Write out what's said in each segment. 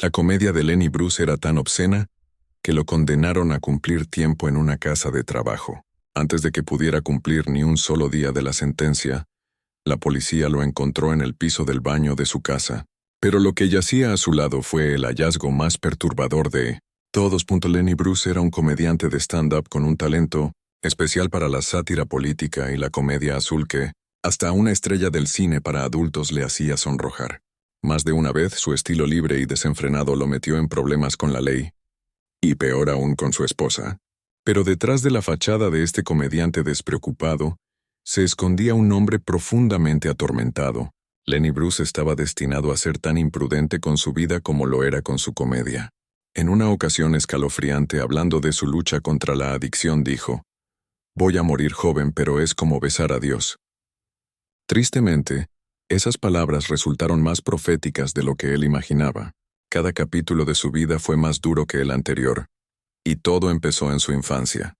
La comedia de Lenny Bruce era tan obscena que lo condenaron a cumplir tiempo en una casa de trabajo. Antes de que pudiera cumplir ni un solo día de la sentencia, la policía lo encontró en el piso del baño de su casa. Pero lo que yacía a su lado fue el hallazgo más perturbador de todos. Lenny Bruce era un comediante de stand-up con un talento especial para la sátira política y la comedia azul que, hasta una estrella del cine para adultos le hacía sonrojar. Más de una vez su estilo libre y desenfrenado lo metió en problemas con la ley, y peor aún con su esposa. Pero detrás de la fachada de este comediante despreocupado, se escondía un hombre profundamente atormentado. Lenny Bruce estaba destinado a ser tan imprudente con su vida como lo era con su comedia. En una ocasión escalofriante, hablando de su lucha contra la adicción, dijo: «Voy a morir joven, pero es como besar a Dios». Tristemente, esas palabras resultaron más proféticas de lo que él imaginaba. Cada capítulo de su vida fue más duro que el anterior, y todo empezó en su infancia.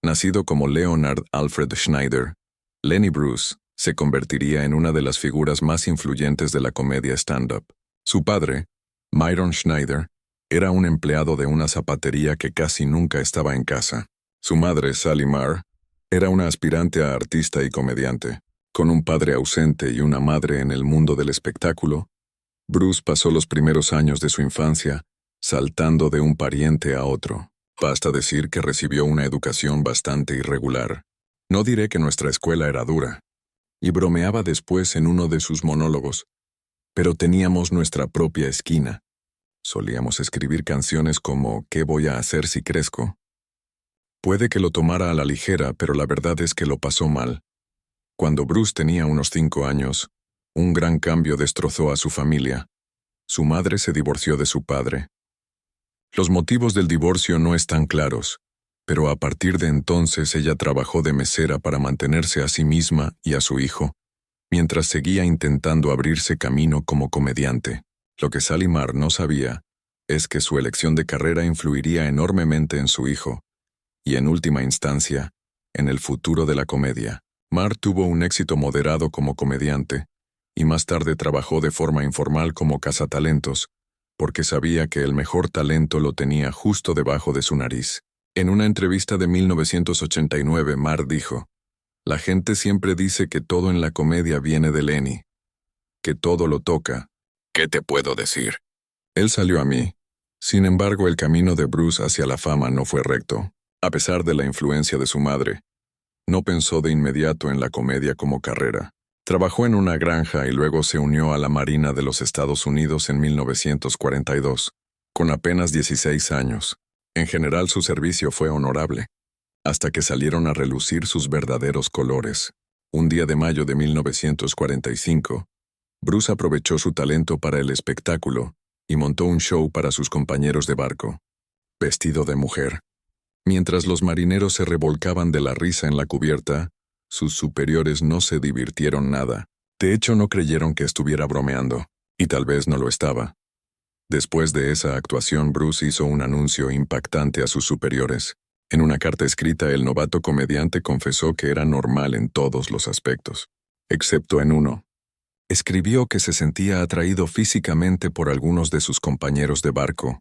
Nacido como Leonard Alfred Schneider, Lenny Bruce se convertiría en una de las figuras más influyentes de la comedia stand-up. Su padre, Myron Schneider, era un empleado de una zapatería que casi nunca estaba en casa. Su madre, Sally Marr, era una aspirante a artista y comediante. Con un padre ausente y una madre en el mundo del espectáculo, Bruce pasó los primeros años de su infancia saltando de un pariente a otro. Basta decir que recibió una educación bastante irregular. No diré que nuestra escuela era dura, y bromeaba después en uno de sus monólogos, pero teníamos nuestra propia esquina. Solíamos escribir canciones como «¿Qué voy a hacer si crezco?». Puede que lo tomara a la ligera, pero la verdad es que lo pasó mal. Cuando Bruce tenía unos 5 años, un gran cambio destrozó a su familia. Su madre se divorció de su padre. Los motivos del divorcio no están claros, pero a partir de entonces ella trabajó de mesera para mantenerse a sí misma y a su hijo, mientras seguía intentando abrirse camino como comediante. Lo que Sally Marr no sabía es que su elección de carrera influiría enormemente en su hijo, y en última instancia, en el futuro de la comedia. Marr tuvo un éxito moderado como comediante, y más tarde trabajó de forma informal como cazatalentos, porque sabía que el mejor talento lo tenía justo debajo de su nariz. En una entrevista de 1989, Marr dijo: «La gente siempre dice que todo en la comedia viene de Lenny, que todo lo toca. ¿Qué te puedo decir? Él salió a mí». Sin embargo, el camino de Bruce hacia la fama no fue recto. A pesar de la influencia de su madre, no pensó de inmediato en la comedia como carrera. Trabajó en una granja y luego se unió a la Marina de los Estados Unidos en 1942, con apenas 16 años. En general su servicio fue honorable, hasta que salieron a relucir sus verdaderos colores. Un día de mayo de 1945, Bruce aprovechó su talento para el espectáculo y montó un show para sus compañeros de barco, vestido de mujer. Mientras los marineros se revolcaban de la risa en la cubierta, sus superiores no se divirtieron nada. De hecho, no creyeron que estuviera bromeando, y tal vez no lo estaba. Después de esa actuación, Bruce hizo un anuncio impactante a sus superiores. En una carta escrita, el novato comediante confesó que era normal en todos los aspectos, excepto en uno. Escribió que se sentía atraído físicamente por algunos de sus compañeros de barco,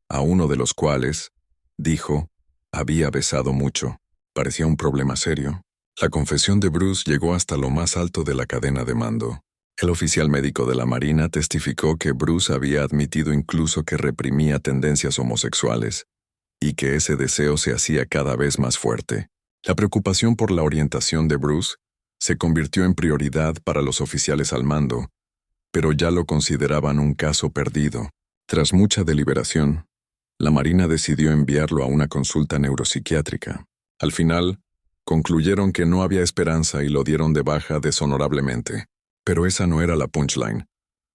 a uno de los cuales, dijo, había besado mucho. Parecía un problema serio. La confesión de Bruce llegó hasta lo más alto de la cadena de mando. El oficial médico de la Marina testificó que Bruce había admitido incluso que reprimía tendencias homosexuales, y que ese deseo se hacía cada vez más fuerte. La preocupación por la orientación de Bruce se convirtió en prioridad para los oficiales al mando, pero ya lo consideraban un caso perdido. Tras mucha deliberación, la Marina decidió enviarlo a una consulta neuropsiquiátrica. Al final, concluyeron que no había esperanza y lo dieron de baja deshonorablemente. Pero esa no era la punchline.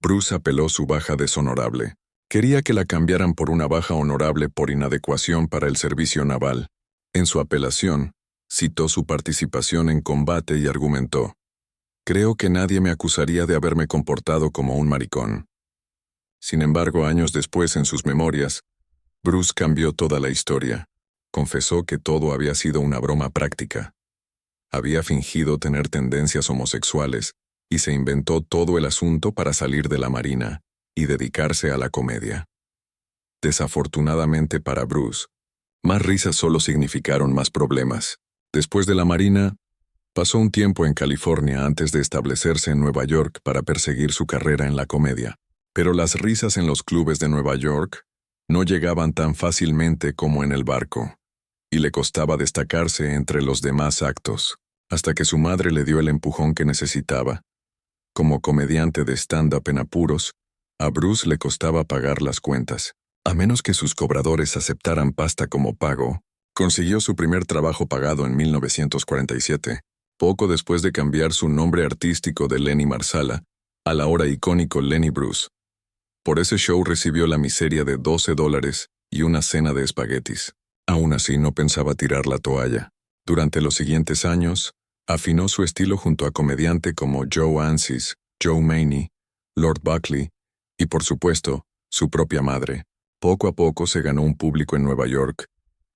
Bruce apeló su baja deshonorable. Quería que la cambiaran por una baja honorable por inadecuación para el servicio naval. En su apelación, citó su participación en combate y argumentó: «Creo que nadie me acusaría de haberme comportado como un maricón». Sin embargo, años después, en sus memorias, Bruce cambió toda la historia. Confesó que todo había sido una broma práctica. Había fingido tener tendencias homosexuales y se inventó todo el asunto para salir de la Marina y dedicarse a la comedia. Desafortunadamente para Bruce, más risas solo significaron más problemas. Después de la marina, pasó un tiempo en California antes de establecerse en Nueva York para perseguir su carrera en la comedia. Pero las risas en los clubes de Nueva York no llegaban tan fácilmente como en el barco, y le costaba destacarse entre los demás actos, hasta que su madre le dio el empujón que necesitaba. Como comediante de stand-up en apuros, a Bruce le costaba pagar las cuentas. A menos que sus cobradores aceptaran pasta como pago, consiguió su primer trabajo pagado en 1947, poco después de cambiar su nombre artístico de Lenny Marsala al ahora icónico Lenny Bruce. Por ese show recibió la miseria de $12 y una cena de espaguetis. Aún así no pensaba tirar la toalla. Durante los siguientes años, afinó su estilo junto a comediantes como Joe Ancis, Joe Maney, Lord Buckley y, por supuesto, su propia madre. Poco a poco se ganó un público en Nueva York,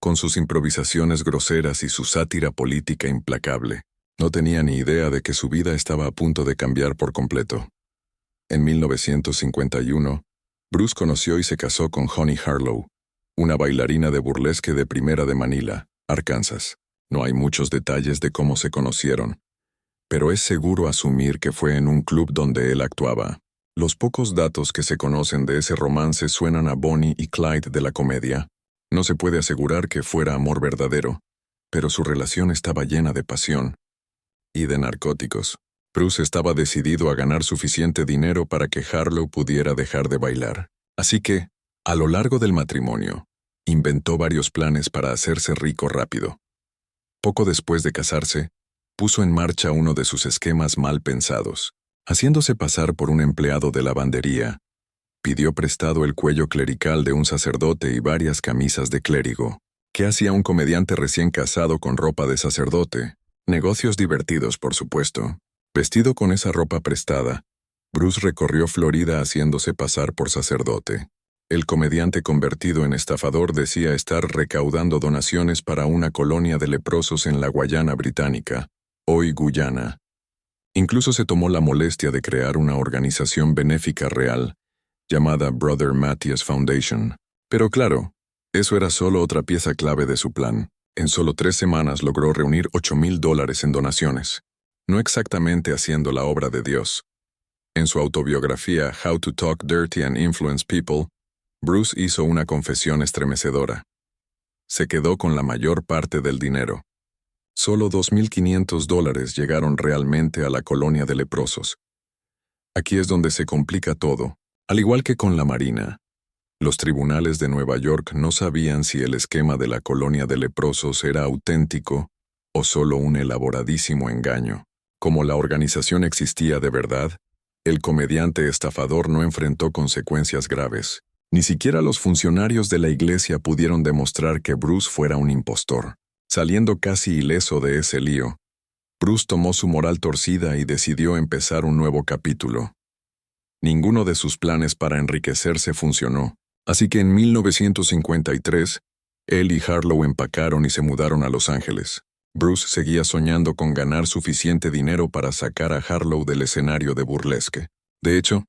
con sus improvisaciones groseras y su sátira política implacable. No tenía ni idea de que su vida estaba a punto de cambiar por completo. En 1951, Bruce conoció y se casó con Honey Harlow, una bailarina de burlesque de primera de Manila, Arkansas. No hay muchos detalles de cómo se conocieron, pero es seguro asumir que fue en un club donde él actuaba. Los pocos datos que se conocen de ese romance suenan a Bonnie y Clyde de la comedia. No se puede asegurar que fuera amor verdadero, pero su relación estaba llena de pasión y de narcóticos. Bruce estaba decidido a ganar suficiente dinero para que Harlow pudiera dejar de bailar. Así que, a lo largo del matrimonio, inventó varios planes para hacerse rico rápido. Poco después de casarse, puso en marcha uno de sus esquemas mal pensados. Haciéndose pasar por un empleado de lavandería, pidió prestado el cuello clerical de un sacerdote y varias camisas de clérigo. ¿Qué hacía un comediante recién casado con ropa de sacerdote? Negocios divertidos, por supuesto. Vestido con esa ropa prestada, Bruce recorrió Florida haciéndose pasar por sacerdote. El comediante convertido en estafador decía estar recaudando donaciones para una colonia de leprosos en la Guayana Británica, hoy Guyana. Incluso se tomó la molestia de crear una organización benéfica real, llamada Brother Matthias Foundation. Pero claro, eso era solo otra pieza clave de su plan. En solo 3 semanas logró reunir $8,000 en donaciones, no exactamente haciendo la obra de Dios. En su autobiografía How to Talk Dirty and Influence People, Bruce hizo una confesión estremecedora. Se quedó con la mayor parte del dinero. Solo $2,500 llegaron realmente a la colonia de leprosos. Aquí es donde se complica todo. Al igual que con la Marina, los tribunales de Nueva York no sabían si el esquema de la colonia de leprosos era auténtico o solo un elaboradísimo engaño. Como la organización existía de verdad, el comediante estafador no enfrentó consecuencias graves. Ni siquiera los funcionarios de la iglesia pudieron demostrar que Bruce fuera un impostor. Saliendo casi ileso de ese lío, Bruce tomó su moral torcida y decidió empezar un nuevo capítulo. Ninguno de sus planes para enriquecerse funcionó, así que en 1953, él y Harlow empacaron y se mudaron a Los Ángeles. Bruce seguía soñando con ganar suficiente dinero para sacar a Harlow del escenario de burlesque. De hecho,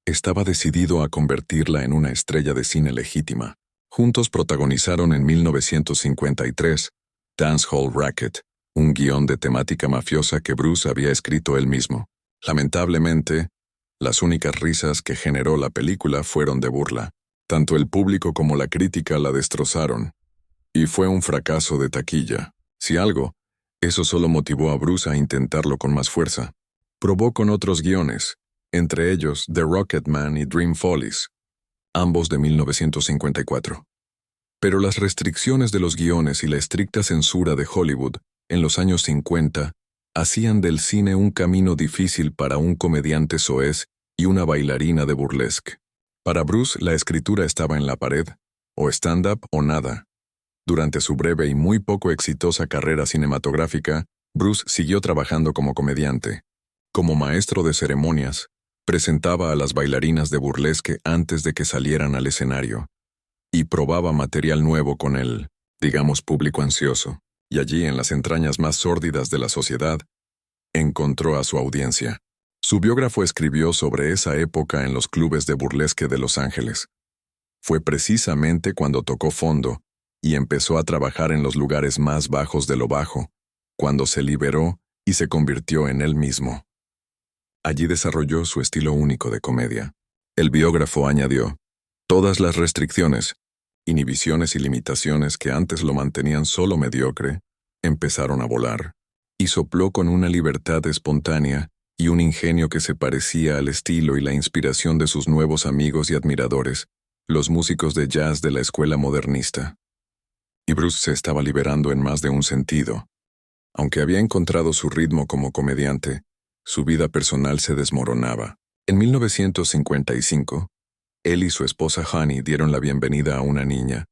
estaba decidido a convertirla en una estrella de cine legítima. Juntos protagonizaron en 1953 Dance Hall Racket, un guión de temática mafiosa que Bruce había escrito él mismo. Lamentablemente, las únicas risas que generó la película fueron de burla. Tanto el público como la crítica la destrozaron. Y fue un fracaso de taquilla. Si algo, eso solo motivó a Bruce a intentarlo con más fuerza. Probó con otros guiones, entre ellos The Rocketman y Dream Follies, ambos de 1954. Pero las restricciones de los guiones y la estricta censura de Hollywood en los años 50 hacían del cine un camino difícil para un comediante soez y una bailarina de burlesque. Para Bruce, la escritura estaba en la pared, o stand-up o nada. Durante su breve y muy poco exitosa carrera cinematográfica, Bruce siguió trabajando como comediante. Como maestro de ceremonias, presentaba a las bailarinas de burlesque antes de que salieran al escenario, y probaba material nuevo con el, digamos, público ansioso. Y allí, en las entrañas más sórdidas de la sociedad, encontró a su audiencia. Su biógrafo escribió sobre esa época en los clubes de burlesque de Los Ángeles. Fue precisamente cuando tocó fondo y empezó a trabajar en los lugares más bajos de lo bajo, cuando se liberó y se convirtió en él mismo. Allí desarrolló su estilo único de comedia. El biógrafo añadió, todas las restricciones, inhibiciones y limitaciones que antes lo mantenían solo mediocre, empezaron a volar, y sopló con una libertad espontánea y un ingenio que se parecía al estilo y la inspiración de sus nuevos amigos y admiradores, los músicos de jazz de la escuela modernista. Y Bruce se estaba liberando en más de un sentido. Aunque había encontrado su ritmo como comediante, su vida personal se desmoronaba. En 1955, él y su esposa Honey dieron la bienvenida a una niña,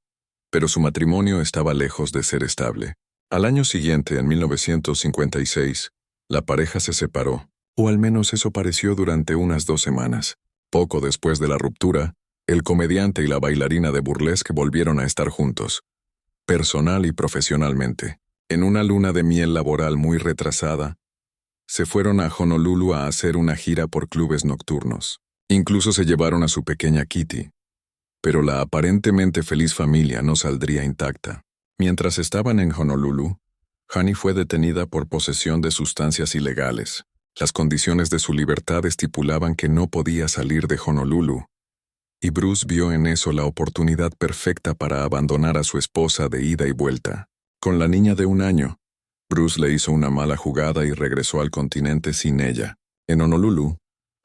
pero su matrimonio estaba lejos de ser estable. Al año siguiente, en 1956, la pareja se separó, o al menos eso pareció durante unas 2 semanas. Poco después de la ruptura, el comediante y la bailarina de burlesque volvieron a estar juntos, personal y profesionalmente. En una luna de miel laboral muy retrasada, se fueron a Honolulu a hacer una gira por clubes nocturnos. Incluso se llevaron a su pequeña Kitty. Pero la aparentemente feliz familia no saldría intacta. Mientras estaban en Honolulu, Honey fue detenida por posesión de sustancias ilegales. Las condiciones de su libertad estipulaban que no podía salir de Honolulu, y Bruce vio en eso la oportunidad perfecta para abandonar a su esposa de ida y vuelta. Con la niña de 1 año, Bruce le hizo una mala jugada y regresó al continente sin ella. En Honolulu,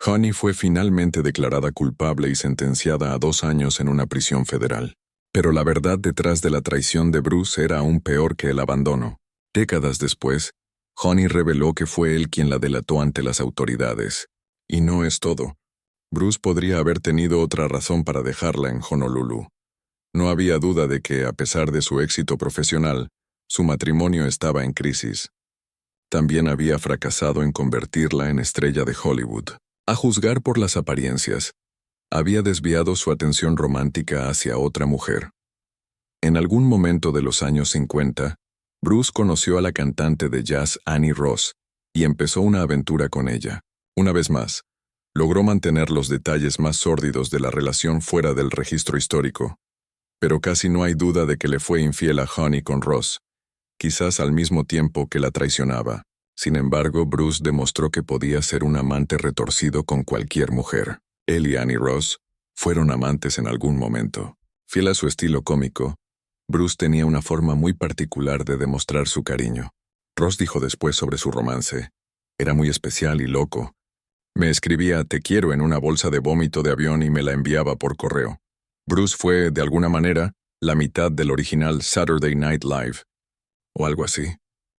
Honey fue finalmente declarada culpable y sentenciada a 2 años en una prisión federal. Pero la verdad detrás de la traición de Bruce era aún peor que el abandono. Décadas después, Honey reveló que fue él quien la delató ante las autoridades. Y no es todo. Bruce podría haber tenido otra razón para dejarla en Honolulu. No había duda de que, a pesar de su éxito profesional, su matrimonio estaba en crisis. También había fracasado en convertirla en estrella de Hollywood. A juzgar por las apariencias, había desviado su atención romántica hacia otra mujer. En algún momento de los años 50, Bruce conoció a la cantante de jazz Annie Ross y empezó una aventura con ella. Una vez más, logró mantener los detalles más sórdidos de la relación fuera del registro histórico. Pero casi no hay duda de que le fue infiel a Honey con Ross, quizás al mismo tiempo que la traicionaba. Sin embargo, Bruce demostró que podía ser un amante retorcido con cualquier mujer. Él y Annie Ross fueron amantes en algún momento. Fiel a su estilo cómico, Bruce tenía una forma muy particular de demostrar su cariño. Ross dijo después sobre su romance: era muy especial y loco. Me escribía "te quiero" en una bolsa de vómito de avión y me la enviaba por correo. Bruce fue, de alguna manera, la mitad del original Saturday Night Live, o algo así.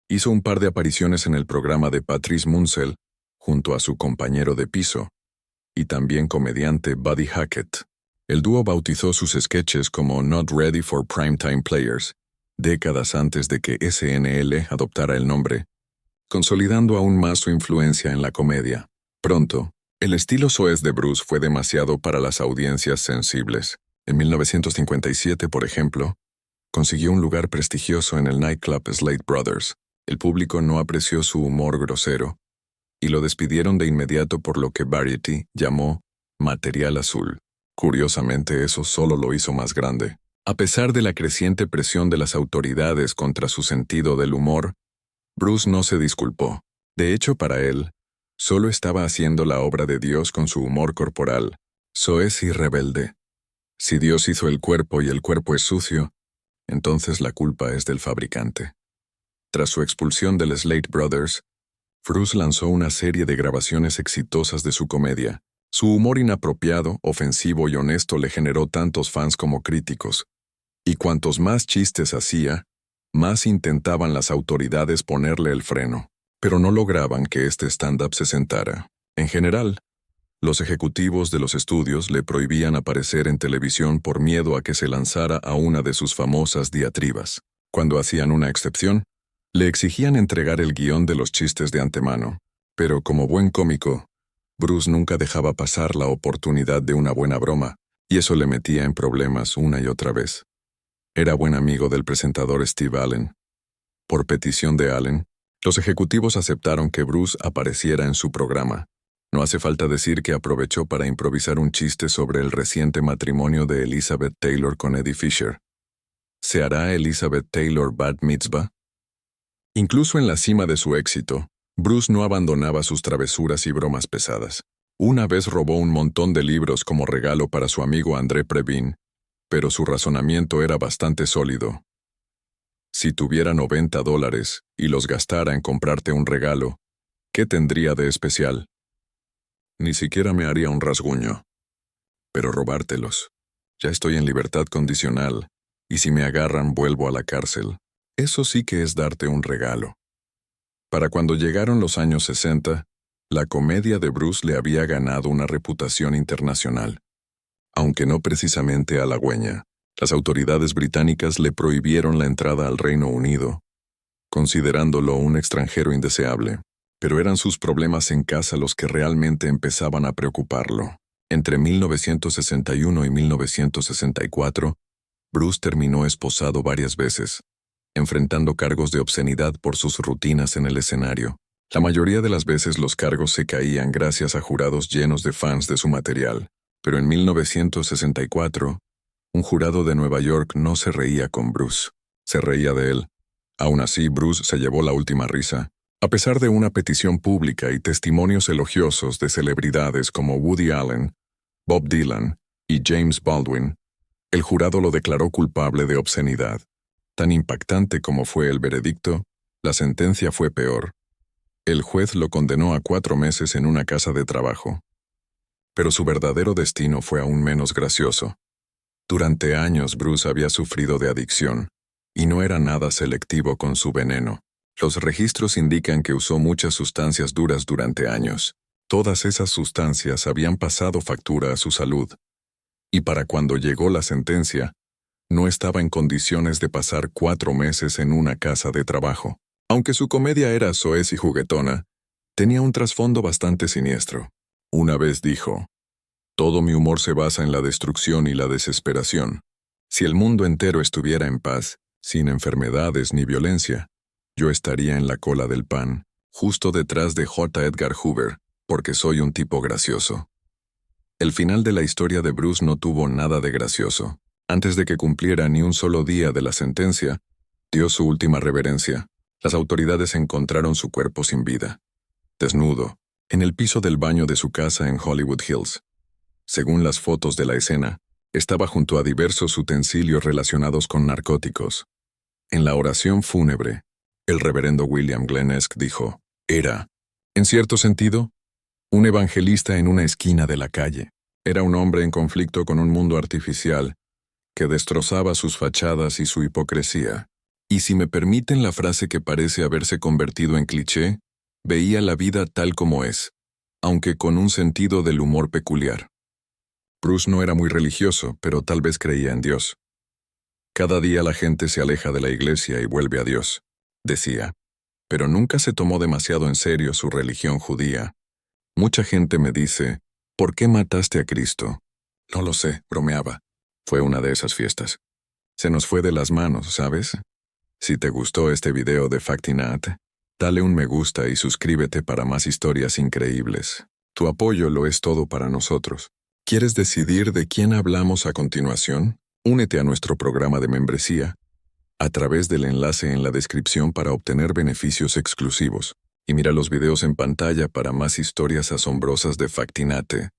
Hizo un par de apariciones en el programa de Patrice Munsel, junto a su compañero de piso, y también comediante Buddy Hackett. El dúo bautizó sus sketches como Not Ready for Primetime Players, décadas antes de que SNL adoptara el nombre, consolidando aún más su influencia en la comedia. Pronto, el estilo soez de Bruce fue demasiado para las audiencias sensibles. En 1957, por ejemplo, consiguió un lugar prestigioso en el nightclub Slate Brothers. El público no apreció su humor grosero, y lo despidieron de inmediato por lo que Variety llamó material azul. Curiosamente, eso solo lo hizo más grande. A pesar de la creciente presión de las autoridades contra su sentido del humor, Bruce no se disculpó. De hecho, para él, solo estaba haciendo la obra de Dios con su humor corporal, soez y rebelde. Si Dios hizo el cuerpo y el cuerpo es sucio, entonces la culpa es del fabricante. Tras su expulsión del Slate Brothers, Bruce lanzó una serie de grabaciones exitosas de su comedia. Su humor inapropiado, ofensivo y honesto le generó tantos fans como críticos, y cuantos más chistes hacía, más intentaban las autoridades ponerle el freno, pero no lograban que este stand-up se sentara. En general, los ejecutivos de los estudios le prohibían aparecer en televisión por miedo a que se lanzara a una de sus famosas diatribas. Cuando hacían una excepción, le exigían entregar el guión de los chistes de antemano, pero como buen cómico, Bruce nunca dejaba pasar la oportunidad de una buena broma, y eso le metía en problemas una y otra vez. Era buen amigo del presentador Steve Allen. Por petición de Allen, los ejecutivos aceptaron que Bruce apareciera en su programa. No hace falta decir que aprovechó para improvisar un chiste sobre el reciente matrimonio de Elizabeth Taylor con Eddie Fisher. ¿Se hará Elizabeth Taylor bat mitzvah? Incluso en la cima de su éxito, Bruce no abandonaba sus travesuras y bromas pesadas. Una vez robó un montón de libros como regalo para su amigo André Previn, pero su razonamiento era bastante sólido. Si tuviera $90 y los gastara en comprarte un regalo, ¿qué tendría de especial? Ni siquiera me haría un rasguño. Pero robártelos. Ya estoy en libertad condicional, y si me agarran vuelvo a la cárcel. Eso sí que es darte un regalo. Para cuando llegaron los años 60, la comedia de Bruce le había ganado una reputación internacional. Aunque no precisamente halagüeña, las autoridades británicas le prohibieron la entrada al Reino Unido, considerándolo un extranjero indeseable. Pero eran sus problemas en casa los que realmente empezaban a preocuparlo. Entre 1961 y 1964, Bruce terminó esposado varias veces, enfrentando cargos de obscenidad por sus rutinas en el escenario. La mayoría de las veces los cargos se caían gracias a jurados llenos de fans de su material, pero en 1964, un jurado de Nueva York no se reía con Bruce, se reía de él. Aún así, Bruce se llevó la última risa. A pesar de una petición pública y testimonios elogiosos de celebridades como Woody Allen, Bob Dylan y James Baldwin, el jurado lo declaró culpable de obscenidad. Tan impactante como fue el veredicto, la sentencia fue peor. El juez lo condenó a 4 meses en una casa de trabajo. Pero su verdadero destino fue aún menos gracioso. Durante años Bruce había sufrido de adicción, y no era nada selectivo con su veneno. Los registros indican que usó muchas sustancias duras durante años. Todas esas sustancias habían pasado factura a su salud. Y para cuando llegó la sentencia, no estaba en condiciones de pasar 4 meses en una casa de trabajo. Aunque su comedia era soez y juguetona, tenía un trasfondo bastante siniestro. Una vez dijo: «Todo mi humor se basa en la destrucción y la desesperación. Si el mundo entero estuviera en paz, sin enfermedades ni violencia, yo estaría en la cola del pan, justo detrás de J. Edgar Hoover, porque soy un tipo gracioso». El final de la historia de Bruce no tuvo nada de gracioso. Antes de que cumpliera ni un solo día de la sentencia, dio su última reverencia. Las autoridades encontraron su cuerpo sin vida, desnudo, en el piso del baño de su casa en Hollywood Hills. Según las fotos de la escena, estaba junto a diversos utensilios relacionados con narcóticos. En la oración fúnebre, el reverendo William Glenn Esk dijo: «Era, en cierto sentido, un evangelista en una esquina de la calle. Era un hombre en conflicto con un mundo artificial que destrozaba sus fachadas y su hipocresía. Y si me permiten la frase que parece haberse convertido en cliché, veía la vida tal como es, aunque con un sentido del humor peculiar». Bruce no era muy religioso, pero tal vez creía en Dios. «Cada día la gente se aleja de la iglesia y vuelve a Dios», decía, pero nunca se tomó demasiado en serio su religión judía. «Mucha gente me dice, ¿por qué mataste a Cristo?» «No lo sé», bromeaba. Fue una de esas fiestas. Se nos fue de las manos, ¿sabes? Si te gustó este video de Factinat, dale un me gusta y suscríbete para más historias increíbles. Tu apoyo lo es todo para nosotros. ¿Quieres decidir de quién hablamos a continuación? Únete a nuestro programa de membresía a través del enlace en la descripción para obtener beneficios exclusivos. Y mira los videos en pantalla para más historias asombrosas de Factinate.